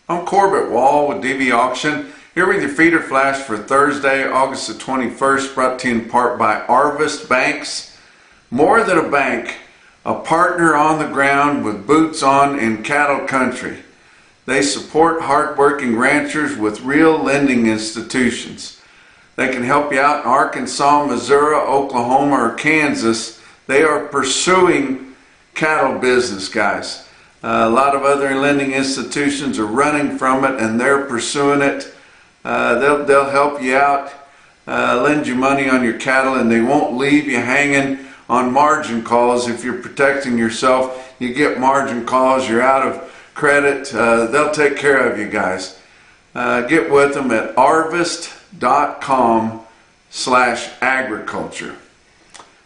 I'm Corbitt with DVAuction, here with your feeder flash for Thursday, August the 21st, brought to you in part by Arvest Banks. More than a bank, a partner on the ground with boots on in cattle country. They support hardworking ranchers with real lending institutions. They can help you out in Arkansas, Missouri, Oklahoma, or Kansas. They are pursuing cattle business, guys. A lot of other lending institutions are running from it and they're pursuing it. They'll help you out, lend you money on your cattle, and they won't leave you hanging on margin calls. If you're protecting yourself, you get margin calls, you're out of credit, they'll take care of you guys. Get with them at arvest.com/agriculture.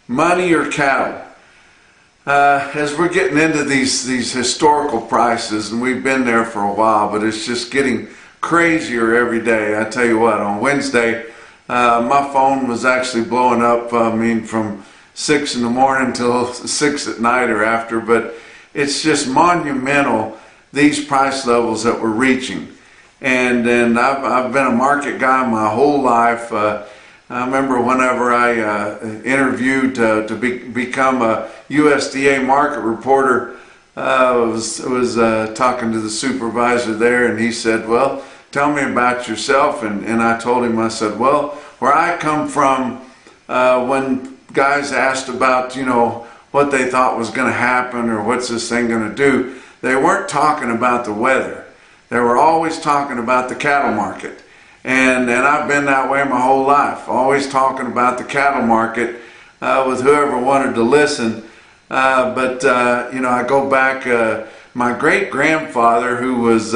Money or cattle? As we're getting into these historical prices, and we've been there for a while, but it's just getting crazier every day. I tell you what, on Wednesday, my phone was actually blowing up, from 6 in the morning till 6 at night or after, but it's just monumental, these price levels that we're reaching. And I've been a market guy my whole life. I remember whenever I interviewed to become a USDA market reporter, I was talking to the supervisor there, and he said, "Well, tell me about yourself." And I told him, I said, "Well, where I come from, when guys asked about, what they thought was going to happen or what's this thing going to do, they weren't talking about the weather. They were always talking about the cattle market." And I've been that way my whole life, always talking about the cattle market with whoever wanted to listen. I go back, my great-grandfather, who was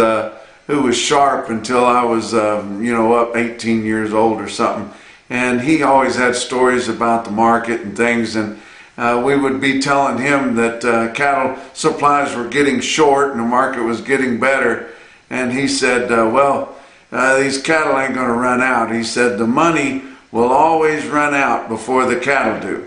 sharp until I was, up 18 years old or something. And he always had stories about the market and things, and we would be telling him that cattle supplies were getting short and the market was getting better. And he said, these cattle ain't going to run out. He said, the money will always run out before the cattle do.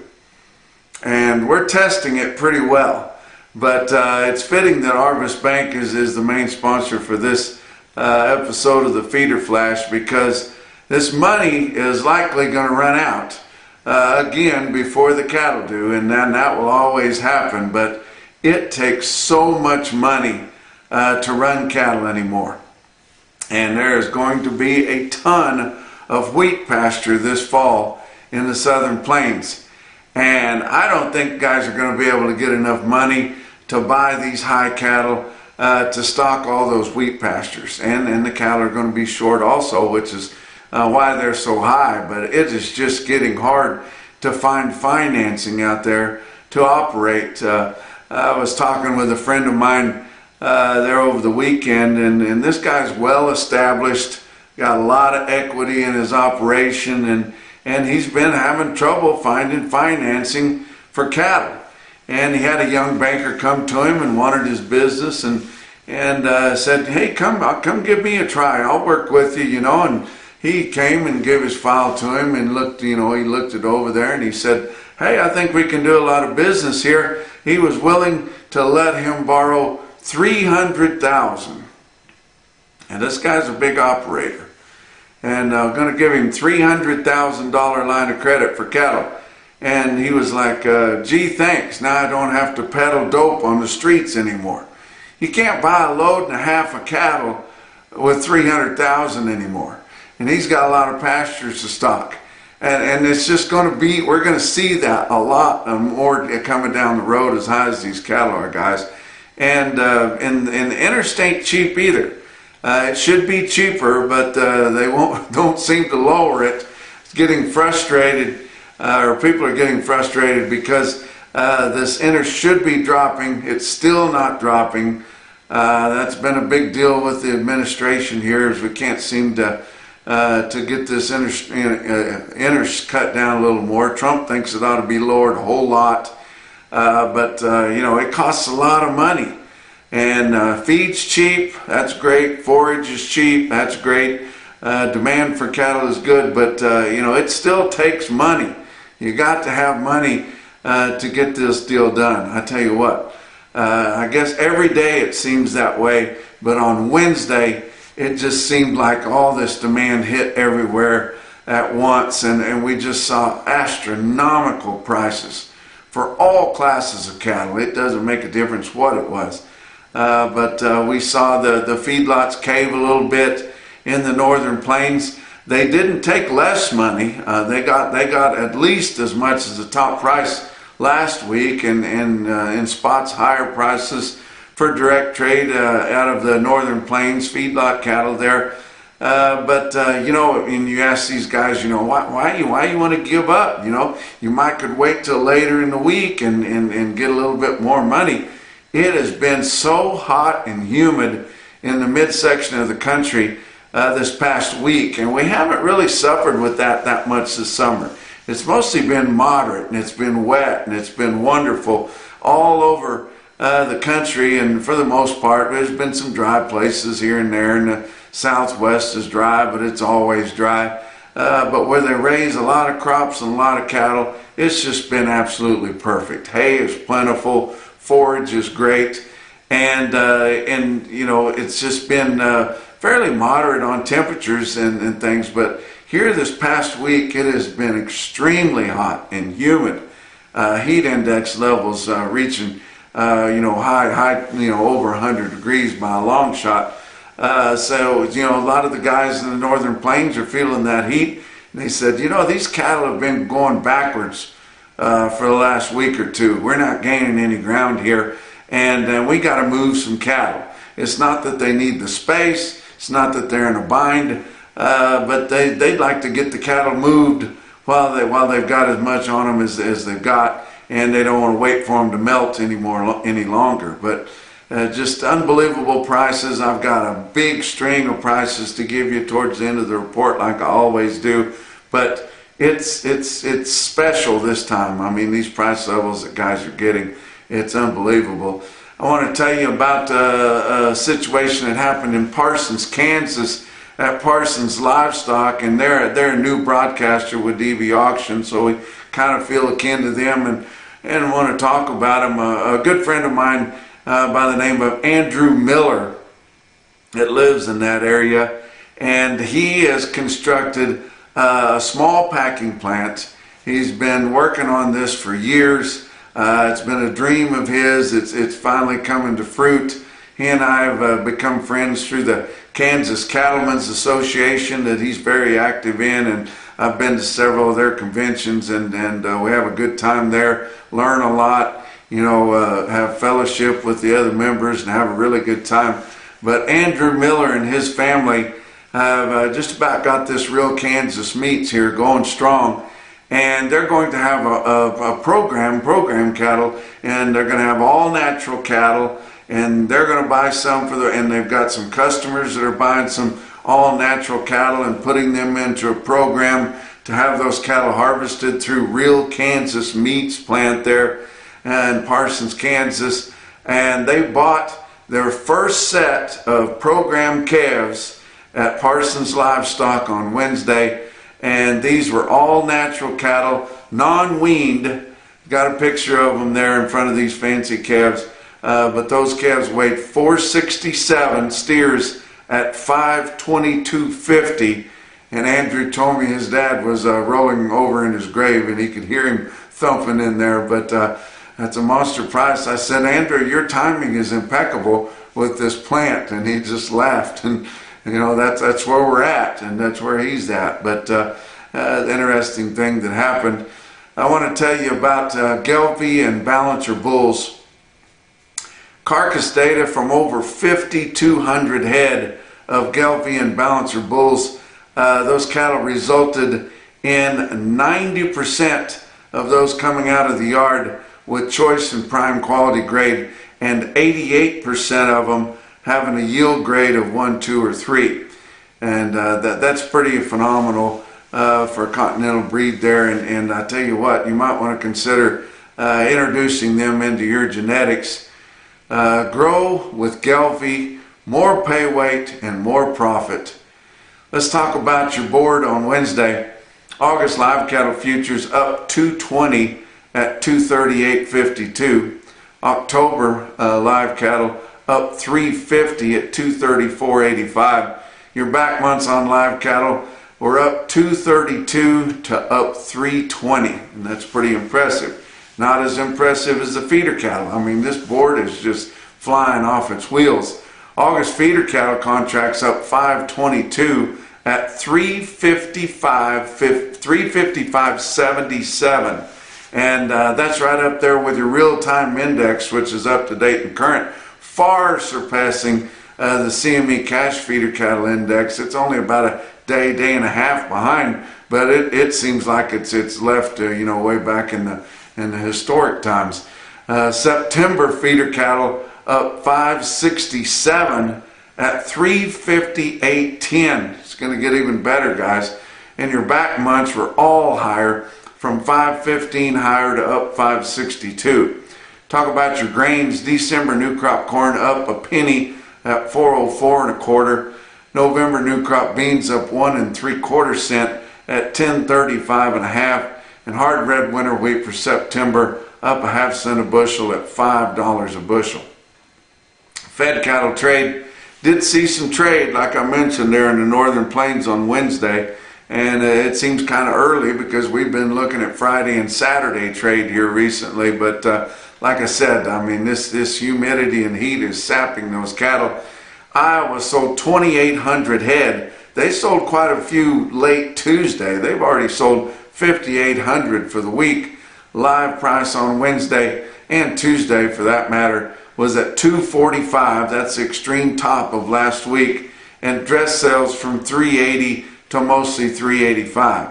And we're testing it pretty well. But it's fitting that Arvest Bank is the main sponsor for this episode of the Feeder Flash, because this money is likely going to run out again before the cattle do. And then that will always happen. But it takes so much money to run cattle anymore. And there is going to be a ton of wheat pasture this fall in the southern plains. And I don't think guys are going to be able to get enough money to buy these high cattle to stock all those wheat pastures. And the cattle are going to be short also, which is why they're so high. But it is just getting hard to find financing out there to operate. I was talking with a friend of mine there over the weekend, and this guy's well established, got a lot of equity in his operation, and he's been having trouble finding financing for cattle. And he had a young banker come to him and wanted his business, and said, "Hey, come give me a try. I'll work with you, And he came and gave his file to him and looked, he looked it over there, and he said, "Hey, I think we can do a lot of business here." He was willing to let him borrow $300,000, and this guy's a big operator, and I'm going to give him $300,000 line of credit for cattle. And he was like, "Gee, thanks. Now I don't have to peddle dope on the streets anymore." You can't buy a load and a half of cattle with $300,000 anymore, and he's got a lot of pastures to stock. And it's just going to be, we're going to see that a lot more coming down the road as high as these cattle are, guys. And the interstate cheap either. It should be cheaper, but they don't seem to lower it. It's getting frustrated, or people are getting frustrated because this inter should be dropping. It's still not dropping. That's been a big deal with the administration here, as we can't seem to get this inters cut down a little more. Trump thinks it ought to be lowered a whole lot. But it costs a lot of money, and feed's cheap, that's great. Forage is cheap, that's great. Demand for cattle is good, but it still takes money. You got to have money to get this deal done. I tell you what, I guess every day it seems that way, but on Wednesday it just seemed like all this demand hit everywhere at once, and we just saw astronomical prices for all classes of cattle. It doesn't make a difference what it was. But we saw the feedlots cave a little bit in the northern plains. They didn't take less money. They got at least as much as the top price last week, and in spots higher prices for direct trade out of the northern plains feedlot cattle there. But you know, and you ask these guys, you know, why you want to give up? You know, you might could wait till later in the week and get a little bit more money. It has been so hot and humid in the midsection of the country this past week, and we haven't really suffered with that much this summer. It's mostly been moderate, and it's been wet, and it's been wonderful all over the country, and for the most part there's been some dry places here and there, and the southwest is dry, but it's always dry. But where they raise a lot of crops and a lot of cattle, it's just been absolutely perfect. Hay is plentiful, forage is great, and you know, it's just been fairly moderate on temperatures and things. But here this past week it has been extremely hot and humid. Heat index levels reaching you know, high, you know, over 100 degrees by a long shot. So, you know, a lot of the guys in the northern plains are feeling that heat. And they said, you know, these cattle have been going backwards for the last week or two. We're not gaining any ground here, and we got to move some cattle. It's not that they need the space. It's not that they're in a bind, but they'd like to get the cattle moved while they've got as much on them as they've got, and they don't want to wait for them to melt any longer. But just unbelievable prices. I've got a big string of prices to give you towards the end of the report, like I always do, but it's special this time. I mean, these price levels that guys are getting, it's unbelievable. I want to tell you about a situation that happened in Parsons, Kansas, at Parsons Livestock, and they're a new broadcaster with DVAuction, so we kind of feel akin to them, and want to talk about them. A good friend of mine by the name of Andrew Miller that lives in that area, and he has constructed a small packing plant. He's been working on this for years. It's been a dream of his. It's finally coming to fruit. He and I have become friends through the Kansas Cattlemen's Association that he's very active in, and I've been to several of their conventions, and we have a good time there, learn a lot, you know, have fellowship with the other members and have a really good time. But Andrew Miller and his family have just about got this Real Kansas Meats here going strong, and they're going to have a program cattle, and they're going to have all natural cattle, and they're going to buy some and they've got some customers that are buying some all natural cattle and putting them into a program to have those cattle harvested through Real Kansas Meats plant there in Parsons, Kansas. And they bought their first set of program calves at Parsons Livestock on Wednesday, and these were all natural cattle, non-weaned. Got a picture of them there in front of these fancy calves, but those calves weighed 467, steers at 522.50, and Andrew told me his dad was rolling over in his grave and he could hear him thumping in there. But that's a monster price. I said, Andrew, your timing is impeccable with this plant, and he just laughed. And you know, that's where we're at, and that's where he's at. But the interesting thing that happened, I want to tell you about Gelbvieh and Balancer bulls. Carcass data from over 5,200 head of Gelbvieh and Balancer bulls. Those cattle resulted in 90% of those coming out of the yard with choice and prime quality grade, and 88% of them having a yield grade of 1, 2, or 3. And that's pretty phenomenal for a continental breed there. And I tell you what, you might want to consider introducing them into your genetics. Grow with Gelbvieh, more pay weight and more profit. Let's talk about your board on Wednesday. August live cattle futures up 220 at 238.52. October live cattle up 350 at 234.85. Your back months on live cattle were up 232 to up 320, and that's pretty impressive. Not as impressive as the feeder cattle. I mean, this board is just flying off its wheels. August feeder cattle contracts up 522 at 355.77, and that's right up there with your real-time index, which is up to date and current, far surpassing the CME cash feeder cattle index. It's only about a day and a half behind, but it seems like it's left way back in the historic times. September feeder cattle up 567 at 358.10. It's going to get even better, guys. And your back months were all higher, from 515 higher to up 562. Talk about your grains. December new crop corn up a penny at 404 1/4. November new crop beans up 1 3/4 cents at 1035 1/2. And hard red winter wheat for September up a half cent a bushel at $5 a bushel. Fed cattle trade did see some trade, like I mentioned, there in the northern plains on Wednesday, and it seems kind of early because we've been looking at Friday and Saturday trade here recently. But like I said, I mean, this humidity and heat is sapping those cattle. Iowa sold 2,800 head. They sold quite a few late Tuesday. They've already sold 5,800 for the week. Live price on Wednesday and Tuesday, for that matter, was at 245. That's the extreme top of last week. And dress sales from 380 to mostly 385.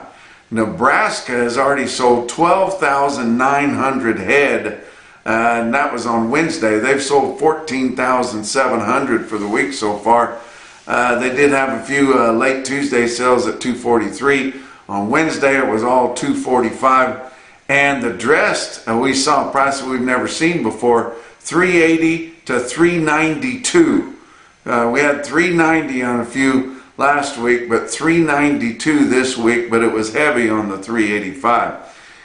Nebraska has already sold 12,900 head, and that was on Wednesday. They've sold 14,700 for the week so far. They did have a few late Tuesday sales at 243. On Wednesday it was all 245. And the dressed, we saw a price that we've never seen before, 380 to 392. We had 390 on a few last week, but 392 this week, but it was heavy on the 385.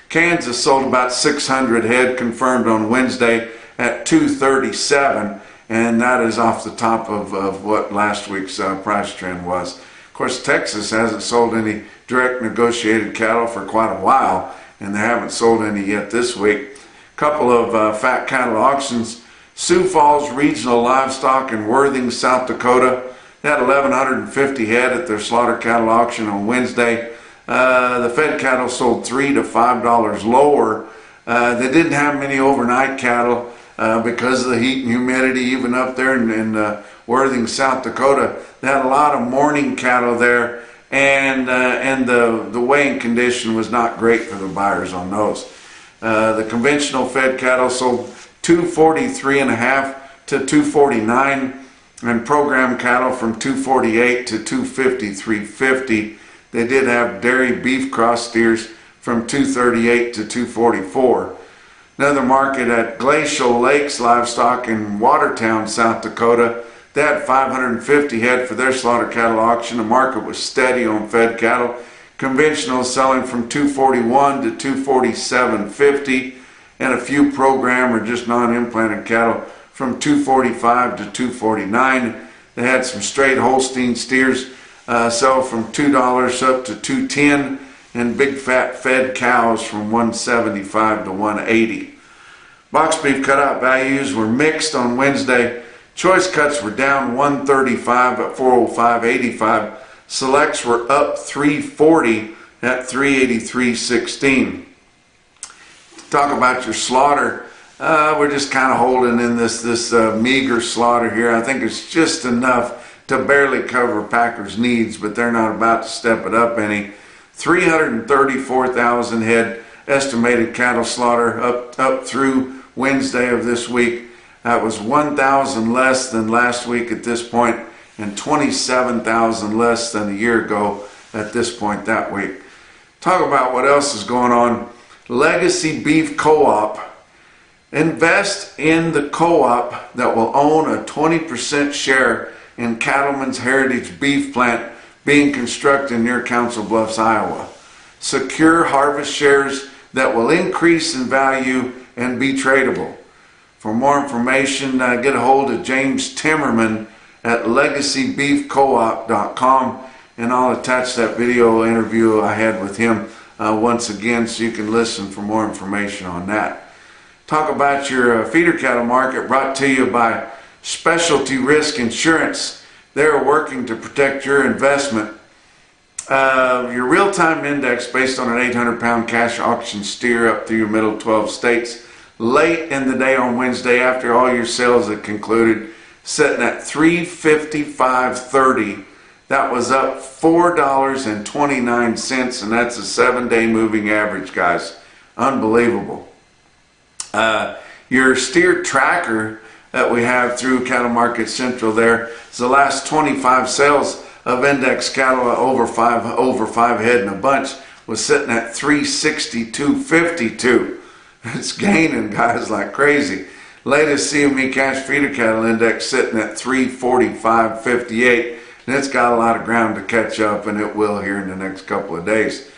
Kansas sold about 600 head confirmed on Wednesday at 237, and that is off the top of what last week's price trend was. Of course, Texas hasn't sold any direct negotiated cattle for quite a while, and they haven't sold any yet this week. Couple of fat cattle auctions. Sioux Falls Regional Livestock in Worthing, South Dakota. They had 1,150 head at their slaughter cattle auction on Wednesday. The fed cattle sold $3 to $5 lower. They didn't have many overnight cattle because of the heat and humidity, even up there in Worthing, South Dakota. They had a lot of morning cattle there, and the weighing condition was not great for the buyers on those. The conventional fed cattle sold 243.5 to 249, and program cattle from 248 to 253.50. They did have dairy beef cross steers from 238 to 244. Another market at Glacial Lakes Livestock in Watertown, South Dakota. They had 550 head for their slaughter cattle auction. The market was steady on fed cattle. Conventional selling from 241 to 247.50, and a few program or just non-implanted cattle from 245 to 249. They had some straight Holstein steers sell from $2 up to $210, and big fat fed cows from $175 to $180. Box beef cutout values were mixed on Wednesday. Choice cuts were down $135 at $405.85. Selects were up $340 at $383.16. Talk about your slaughter. We're just kind of holding in this meager slaughter here. I think it's just enough to barely cover packers' needs, but they're not about to step it up any. 334,000 head estimated cattle slaughter up through Wednesday of this week. That was 1,000 less than last week at this point, and 27,000 less than a year ago at this point that week. Talk about what else is going on. Legacy Beef Co-op. Invest in the co-op that will own a 20% share in Cattleman's Heritage Beef Plant being constructed near Council Bluffs, Iowa. Secure harvest shares that will increase in value and be tradable. For more information, get a hold of James Timmerman at legacybeefcoop.com, and I'll attach that video interview I had with him once again so you can listen for more information on that. Talk about your feeder cattle market, brought to you by Specialty Risk Insurance. They're working to protect your investment. Your real-time index based on an 800-pound cash auction steer up through your middle 12 states late in the day on Wednesday after all your sales had concluded, sitting at $355.30. That was up $4.29, and that's a 7-day moving average, guys. Unbelievable. Your steer tracker that we have through Cattle Market Central there is the last 25 sales of index cattle over five head in a bunch was sitting at 362.52. It's gaining, guys, like crazy. Latest CME cash feeder cattle index sitting at 345.58, and it's got a lot of ground to catch up, and it will here in the next couple of days.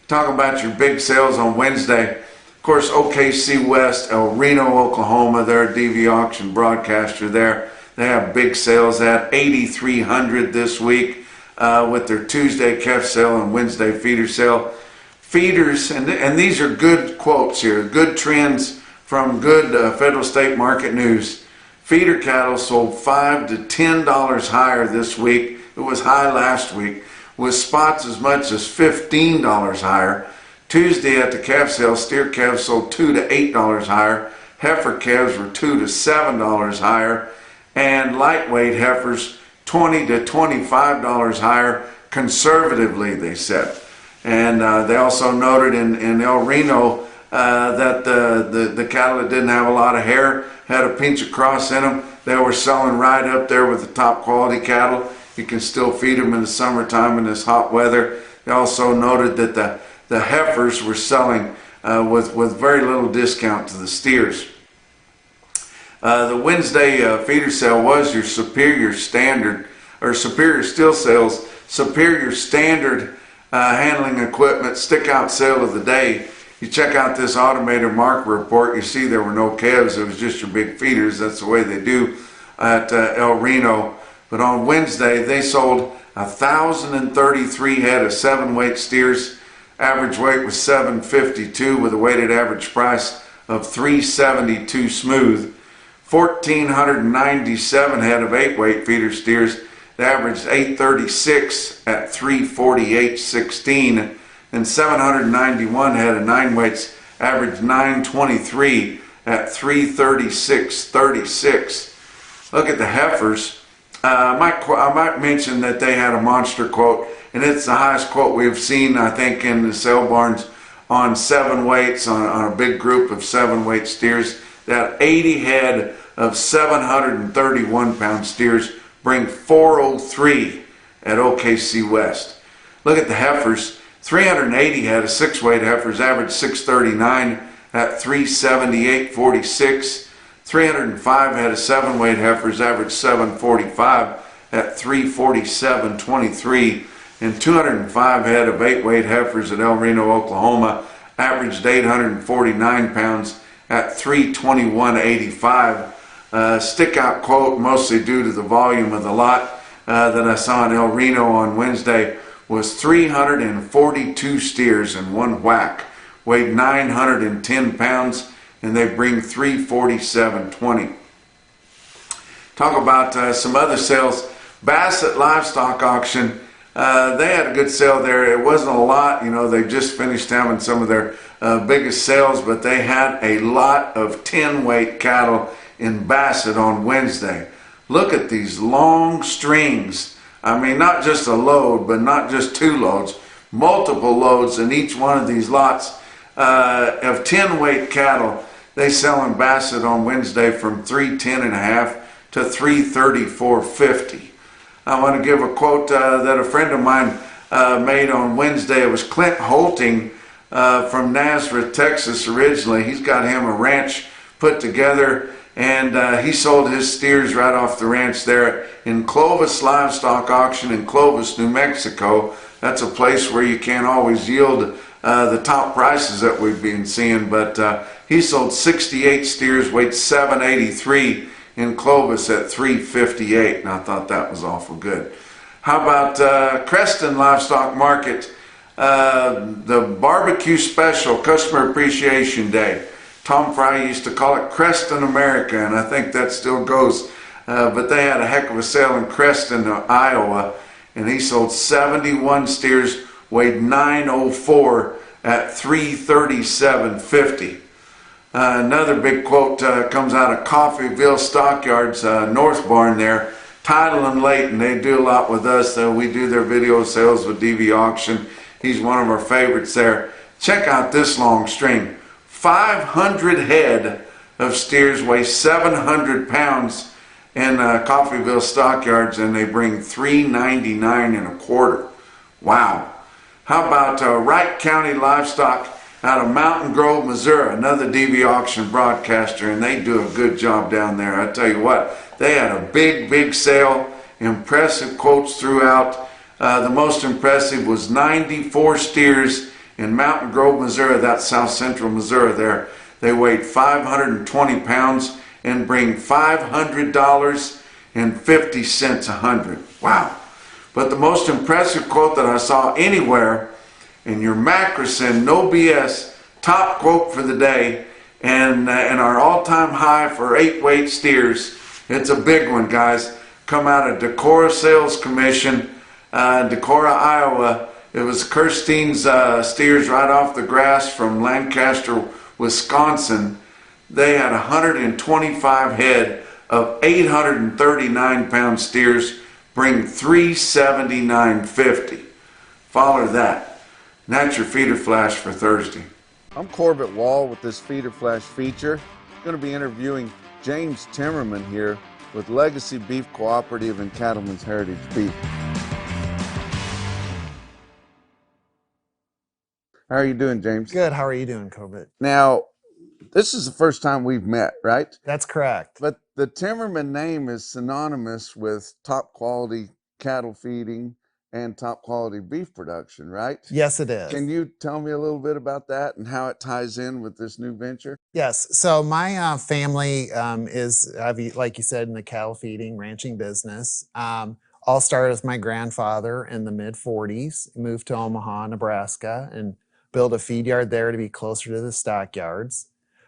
Talk about your big sales on Wednesday. Of course, OKC West, El Reno, Oklahoma, their DVAuction broadcaster there. They have big sales at 8,300 this week with their Tuesday calf sale and Wednesday feeder sale. Feeders, and these are good quotes here, good trends from good federal state market news. Feeder cattle sold $5 to $10 higher this week. It was high last week, with spots as much as $15 higher. Tuesday at the calf sale, steer calves sold $2 to $8 higher. Heifer calves were $2 to $7 higher. And lightweight heifers $20 to $25 higher, conservatively, they said. And they also noted in El Reno that the cattle that didn't have a lot of hair had a pinch of cross in them. They were selling right up there with the top quality cattle. You can still feed them in the summertime in this hot weather. They also noted that the heifers were selling with very little discount to the steers. The Wednesday feeder sale was your superior standard, or superior steel sales, superior standard handling equipment stick out sale of the day. You check out this automated market report, you see there were no calves, it was just your big feeders. That's the way they do at El Reno. But on Wednesday, they sold 1,033 head of 7-weight steers. Average weight was 752 with a weighted average price of $372 smooth. 1,497 head of 8-weight feeder steers. They averaged 836 at 348.16, and 791 head of 9 weights averaged 923 at 336.36. Look at the heifers. I might mention that they had a monster quote, and it's the highest quote we've seen, I think, in the sale barns on 7 weights, on a big group of 7-weight steers. That 80 head of 731-pound steers bring 403 at OKC West. Look at the heifers. 380 head of 6-weight heifers average 639 at 378.46. 305 head of 7-weight heifers average 745 at 347.23. And 205 head of 8-weight heifers at El Reno, Oklahoma averaged 849 pounds at 321.85. Stick out quote, mostly due to the volume of the lot that I saw in El Reno on Wednesday, was 342 steers in one whack, weighed 910 pounds, and they bring 347.20. Talk about some other sales. Bassett Livestock Auction, they had a good sale there. It wasn't a lot, you know, they just finished having some of their biggest sales, but they had a lot of 10-weight cattle in Bassett on Wednesday. Look at these long strings. I mean, not just a load, but not just 2 loads, multiple loads in each one of these lots of 10-weight cattle. They sell in Bassett on Wednesday from $310.50 to $334.50. I want to give a quote that a friend of mine made on Wednesday. It was Clint Holting from Nazareth, Texas originally. He's got him a ranch put together, and he sold his steers right off the ranch there in Clovis Livestock Auction in Clovis, New Mexico. That's a place where you can't always yield the top prices that we've been seeing, but He sold 68 steers, weighed 783 in Clovis at 358, and I thought that was awful good. How about Creston Livestock Market, the barbecue special, Customer Appreciation Day. Tom Fry used to call it Creston America, and I think that still goes. But they had a heck of a sale in Creston, Iowa, and he sold 71 steers, weighed 904 at 337.50. Another big quote comes out of Coffeyville Stockyards, North Barn there. Title and Layton, they do a lot with us. We do their video sales with DVAuction. He's one of our favorites there. Check out this long string. 500 head of steers weigh 700 pounds in Coffeyville Stockyards, and they bring $3.99 and a quarter. Wow. How about Wright County Livestock out of Mountain Grove, Missouri, another DVAuction broadcaster, and they do a good job down there. I tell you what, they had a big sale, impressive quotes throughout. The most impressive was 94 steers in Mountain Grove, Missouri. That's south central Missouri there. They weighed 520 pounds and bring $500.50 a hundred. Wow. But the most impressive quote that I saw anywhere in your Macrocin, no BS, top quote for the day, and our all-time high for 8-weight steers. It's a big one, guys. Come out of Decorah Sales Commission, Decorah, Iowa. It was Kirstein's steers right off the grass from Lancaster, Wisconsin. They had 125 head of 839-pound steers, bring $379.50. Follow that. And that's your feeder flash for Thursday. I'm Corbitt Wall with this feeder flash feature. I'm going to be interviewing James Timmerman here with Legacy Beef Cooperative and Cattlemen's Heritage Beef. How are you doing, James? Good. How are you doing, Corbitt? Now, this is the first time we've met, right? That's correct. But the Timmerman name is synonymous with top quality cattle feeding and top quality beef production, right? Yes, it is. Can you tell me a little bit about that and how it ties in with this new venture? Yes. So my family is, like you said, in the cattle feeding, ranching business. All started with my grandfather in the mid-40s, moved to Omaha, Nebraska, and built a feed yard there to be closer to the stockyards.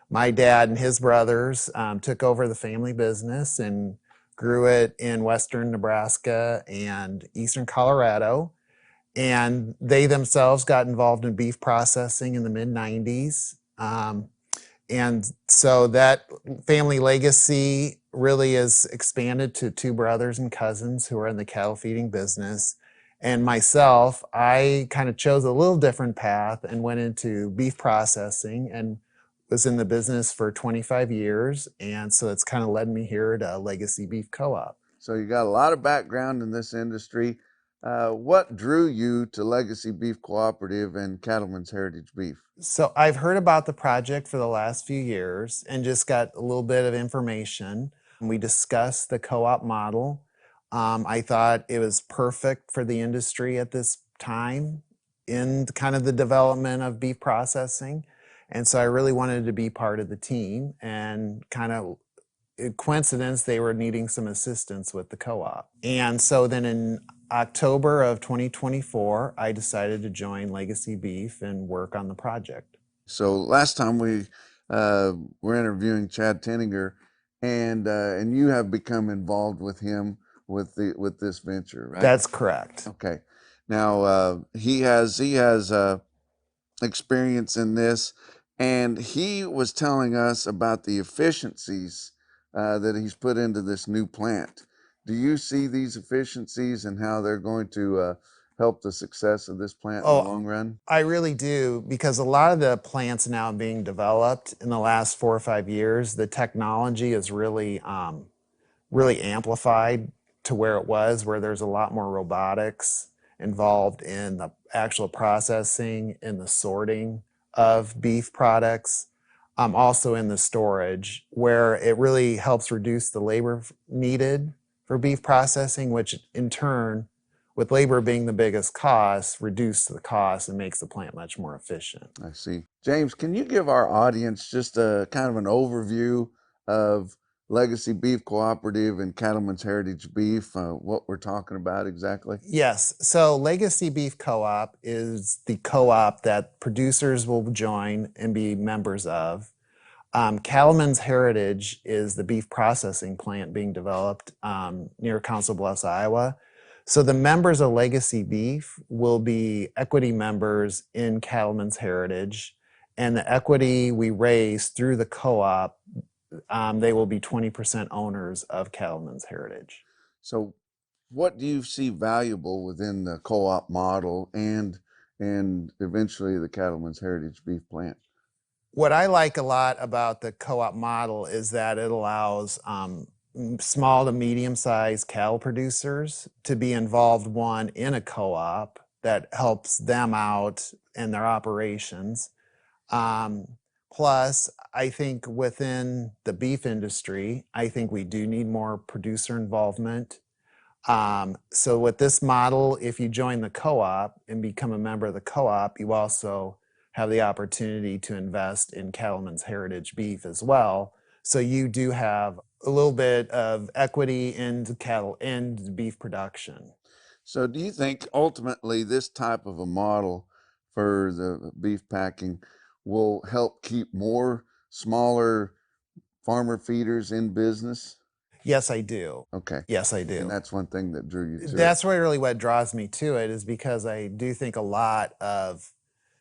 My dad and his brothers took over the family business and grew it in western Nebraska and eastern Colorado. And they themselves got involved in beef processing in the mid-90s. And so that family legacy really is expanded to two brothers and cousins who are in the cattle feeding business. And myself, I kind of chose a little different path and went into beef processing and was in the business for 25 years. And so it's kind of led me here to Legacy Beef Co-op. So you got a lot of background in this industry. What drew you to Legacy Beef Cooperative and Cattlemen's Heritage Beef? So I've heard about the project for the last few years and just got a little bit of information. We discussed the co-op model. I thought it was perfect for the industry at this time in kind of the development of beef processing. And so I really wanted to be part of the team, and kind of coincidence, they were needing some assistance with the co-op. And so then in October of 2024, I decided to join Legacy Beef and work on the project. So last time we were interviewing Chad Tinninger, and you have become involved with him with this venture, right? That's correct. Okay. Now he has experience in this, and he was telling us about the efficiencies that he's put into this new plant. Do you see these efficiencies and how they're going to help the success of this plant in the long run? I really do, because a lot of the plants now being developed in the last 4 or 5 years, the technology is really amplified to where it was, where there's a lot more robotics involved in the actual processing and the sorting of beef products, also in the storage, where it really helps reduce the labor needed for beef processing, which in turn with labor being the biggest cost, reduce the cost and makes the plant much more efficient. I see. James, can you give our audience just a kind of an overview of Legacy Beef Cooperative and Cattlemen's Heritage Beef, what we're talking about exactly? Yes, so Legacy Beef Co-op is the co-op that producers will join and be members of. Cattlemen's Heritage is the beef processing plant being developed near Council Bluffs, Iowa. So the members of Legacy Beef will be equity members in Cattlemen's Heritage, and the equity we raise through the co-op, they will be 20% owners of Cattlemen's Heritage. So what do you see valuable within the co-op model and eventually the Cattlemen's Heritage Beef plant? What I like a lot about the co-op model is that it allows small to medium-sized cattle producers to be involved, one, in a co-op that helps them out in their operations. Plus, I think within the beef industry, I think we do need more producer involvement. So with this model, if you join the co-op and become a member of the co-op, you also have the opportunity to invest in Cattlemen's Heritage Beef as well. So you do have a little bit of equity in cattle and beef production. So do you think ultimately this type of a model for the beef packing will help keep more smaller farmer feeders in business? Yes, I do. Okay. Yes, I And do. that's one thing that drew you to it. That's really what draws me to it, is because I do think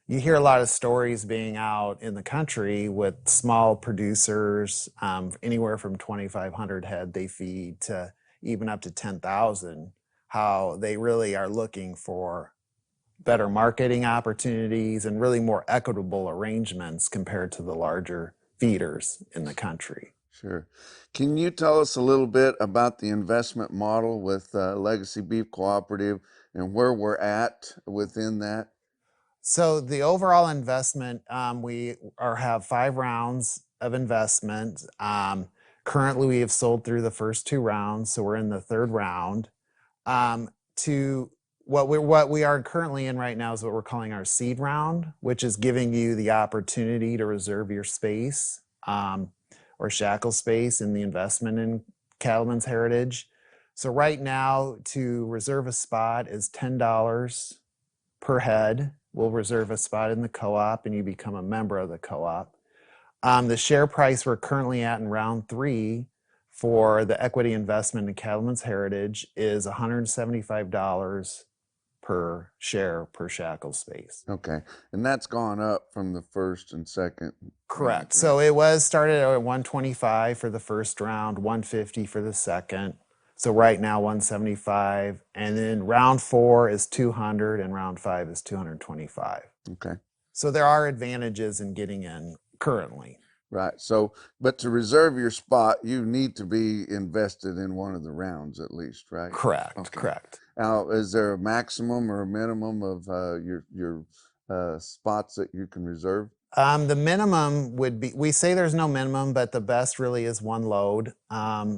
you hear a lot of stories being out in the country with small producers, anywhere from 2,500 head they feed to even up to 10,000, how they really are looking for better marketing opportunities and really more equitable arrangements compared to the larger feeders in the country. Sure. Can you tell us a little bit about the investment model with Legacy Beef Cooperative and where we're at within that? So the overall investment, have 5 rounds of investment. Currently, we have sold through the first 2 rounds, so we're in the 3rd round. To what we are currently in right now is what we're calling our seed round, which is giving you the opportunity to reserve your space or shackle space in the investment in Cattlemen's Heritage. So right now, to reserve a spot is $10 per head. We'll reserve a spot in the co-op and you become a member of the co-op. The share price we're currently at in round 3 for the equity investment in Cattlemen's Heritage is $175 per share per shackle space. Okay. And that's gone up from the first and second. Correct. Round, So right? it was started at 125 for the first round, 150 for the second. So right now 175, and then round 4 is 200 and round 5 is 225. Okay. So there are advantages in getting in currently. Right. So, but to reserve your spot, you need to be invested in one of the rounds at least, right? Correct. Okay. Correct. Now, is there a maximum or a minimum of your spots that you can reserve? The minimum would be, we say there's no minimum, but the best really is 1 load.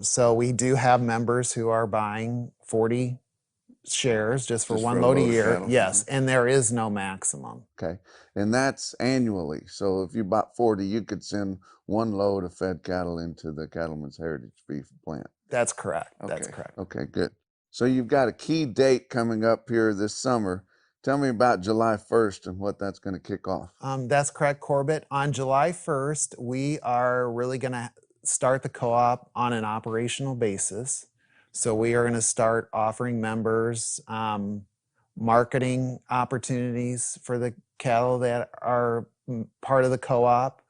So we do have members who are buying 40 shares just for Just 1 for a load a load of year. cattle? Yes, and there is no maximum. Okay. And that's annually. So if you bought 40, you could send 1 load of fed cattle into the Cattlemen's Heritage Beef plant. That's correct. Okay. That's correct. Okay, good. So you've got a key date coming up here this summer. Tell me about July 1st and what that's going to kick off. That's correct, Corbitt. On July 1st, we are really going to start the co-op on an operational basis. So we are going to start offering members marketing opportunities for the cattle that are part of the co-op.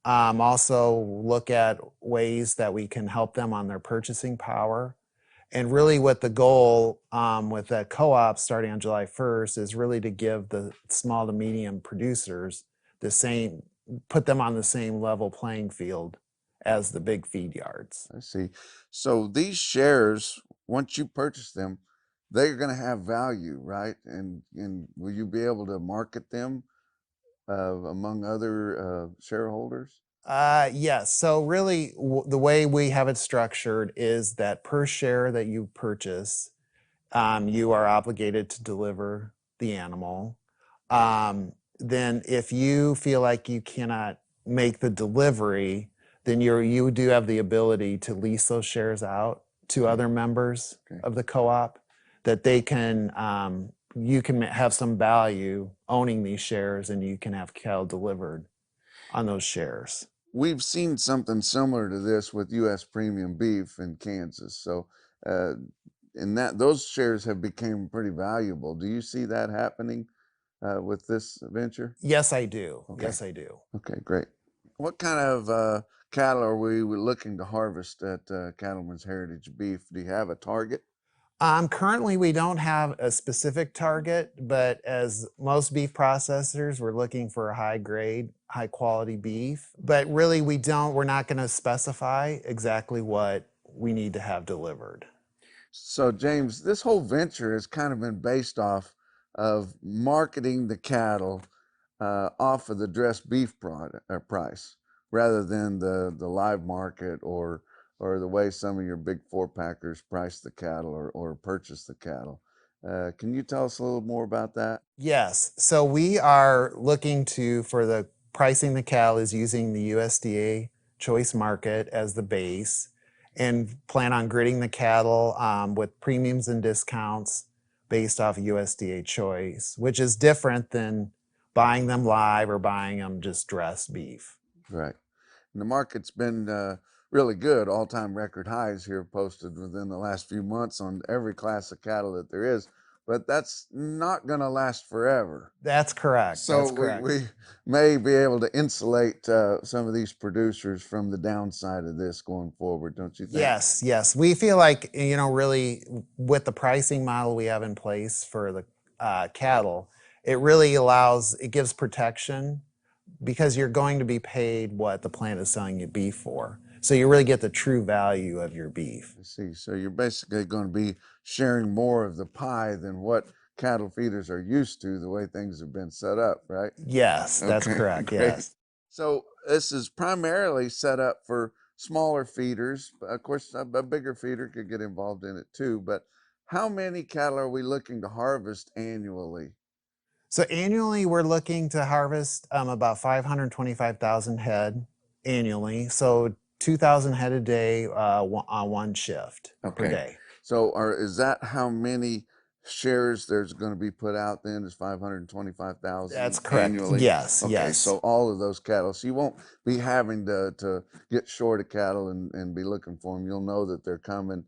Also look at ways that we can help them on their purchasing power. And really what the goal with that co-op starting on July 1st is really to give the small to medium producers put them on the same level playing field as the big feed yards. I see. So these shares, once you purchase them, they're going to have value, right? And will you be able to market them among other shareholders? Yes. So really the way we have it structured is that per share that you purchase, you are obligated to deliver the animal. Then if you feel like you cannot make the delivery, then you do have the ability to lease those shares out to other members of the co-op, that they can you can have some value owning these shares, and you can have cattle delivered on those shares. We've seen something similar to this with U.S. premium beef in Kansas. So, in that those shares have become pretty valuable. Do you see that happening with this venture? Yes, I do. Okay. Yes, I do. Okay, great. What kind of cattle are we looking to harvest at Cattlemen's Heritage Beef? Do you have a target? Currently, we don't have a specific target, but as most beef processors, we're looking for a high grade, high quality beef. But really, we're not going to specify exactly what we need to have delivered. So, James, this whole venture has kind of been based off of marketing the cattle off of the dressed beef price rather than the live market or the way some of your big four packers price the cattle or purchase the cattle. Can you tell us a little more about that? Yes. So we are looking for the pricing the cattle is using the USDA choice market as the base, and plan on gridding the cattle with premiums and discounts based off USDA choice, which is different than buying them live or buying them just dressed beef. Right. And the market's been really good. All-time record highs here posted within the last few months on every class of cattle that there is. But that's not going to last forever. That's correct. So That's correct. we may be able to insulate some of these producers from the downside of this going forward, don't you think? Yes, yes. We feel like, really with the pricing model we have in place for the cattle, it gives protection because you're going to be paid what the plant is selling you beef for. So you really get the true value of your beef. I see. So you're basically going to be sharing more of the pie than what cattle feeders are used to, the way things have been set up, right? Yes, that's correct. Great. Yes. So this is primarily set up for smaller feeders. Of course, a bigger feeder could get involved in it too. But how many cattle are we looking to harvest annually? So annually, we're looking to harvest about 525,000 head annually. So 2,000 head a day on one shift per day. So is that how many shares there's going to be put out then, is 525,000 That's correct. annually? Yes, Okay, yes. so all of those cattle. So you won't be having to get short of cattle and be looking for them. You'll know that they're coming.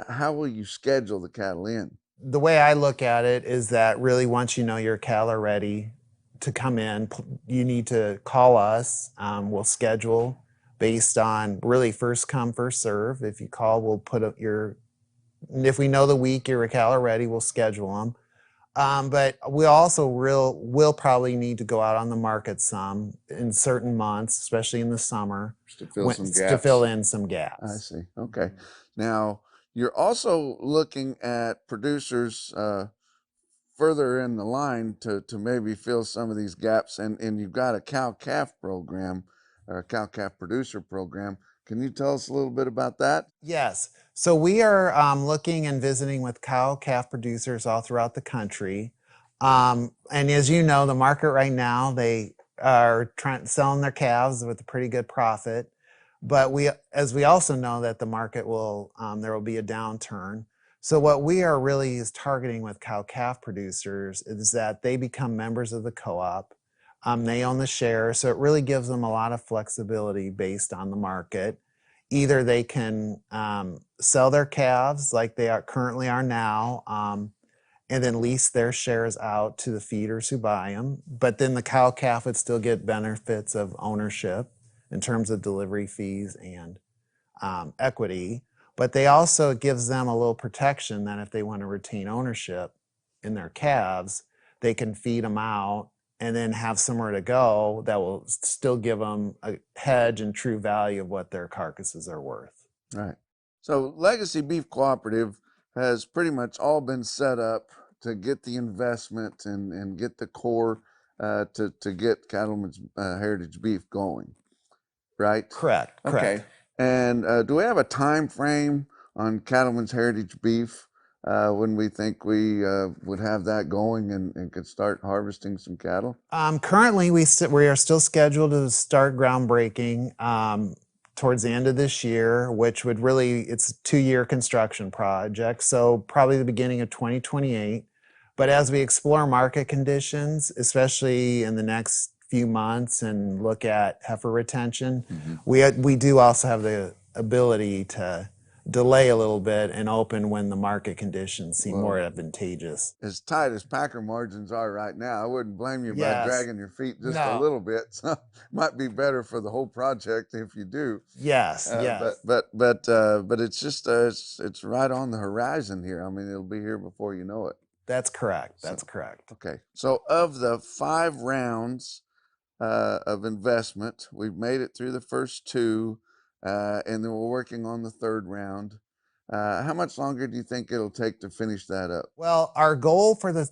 How will you schedule the cattle in? The way I look at it is that really once you know your cattle are ready to come in, you need to call us. We'll schedule based on really first come, first serve. If you call, we'll put up if we know the week your cattle are ready, we'll schedule them. But we also will probably need to go out on the market some in certain months, especially in the summer, to fill some gaps. To fill in some gaps. I see. Okay. Now, you're also looking at producers further in the line to maybe fill some of these gaps, and you've got a cow-calf program, or a cow-calf producer program. Can you tell us a little bit about that? Yes. So we are looking and visiting with cow-calf producers all throughout the country. And as you know, the market right now, they are selling their calves with a pretty good profit. But as we also know that the market there will be a downturn. So what we are really is targeting with cow-calf producers is that they become members of the co-op. They own the shares, so it really gives them a lot of flexibility based on the market. Either they can sell their calves like they currently are now, and then lease their shares out to the feeders who buy them. But then the cow-calf would still get benefits of ownership in terms of delivery fees and equity. But it gives them a little protection that if they want to retain ownership in their calves, they can feed them out and then have somewhere to go that will still give them a hedge and true value of what their carcasses are worth. Right. So Legacy Beef Cooperative has pretty much all been set up to get the investment and get the core to get Cattlemen's Heritage Beef going, right? Correct. Okay. And do we have a time frame on Cattlemen's Heritage Beef when we think we would have that going and could start harvesting some cattle? Currently, we are still scheduled to start groundbreaking towards the end of this year, which would really, it's a 2-year construction project, so probably the beginning of 2028. But as we explore market conditions, especially in the next few months, and look at heifer retention, we do also have the ability to delay a little bit and open when the market conditions seem more advantageous. As tight as packer margins are right now, I wouldn't blame you by Yes. dragging your feet just a No. little bit. So might be better for the whole project if you do. Yes, yes. But it's just it's right on the horizon here. I mean, it'll be here before you know it. That's correct. That's correct. Okay. So of the 5 rounds of investment, we've made it through the first 2, and then we're working on the 3rd round. How much longer do you think it'll take to finish that up? Well, our goal for the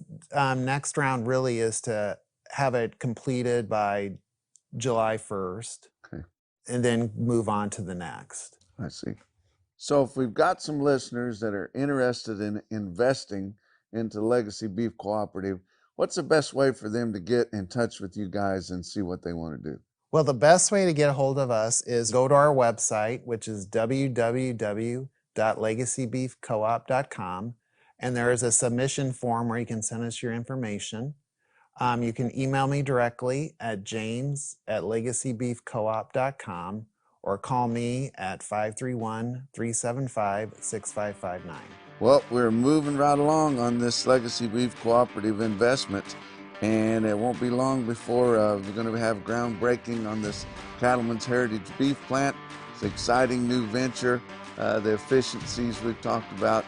next round really is to have it completed by July 1st, Okay. and then move on to the next. I see. So if we've got some listeners that are interested in investing into Legacy Beef Cooperative, what's the best way for them to get in touch with you guys and see what they want to do? Well, the best way to get a hold of us is go to our website, which is www.legacybeefcoop.com, and there is a submission form where you can send us your information. You can email me directly at james@legacybeefcoop.com, or call me at 531-375-6559. Well, we're moving right along on this Legacy Beef Cooperative investment, and it won't be long before we're going to have groundbreaking on this Cattleman's Heritage Beef Plant. It's an exciting new venture, the efficiencies we've talked about,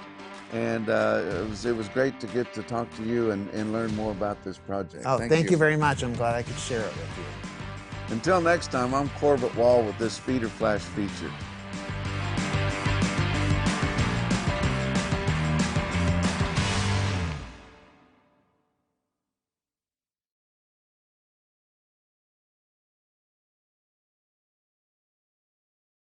and it was great to get to talk to you and learn more about this project. Oh, thank you very much. I'm glad I could share it with you. Until next time, I'm Corbitt Wall with this Feeder Flash feature.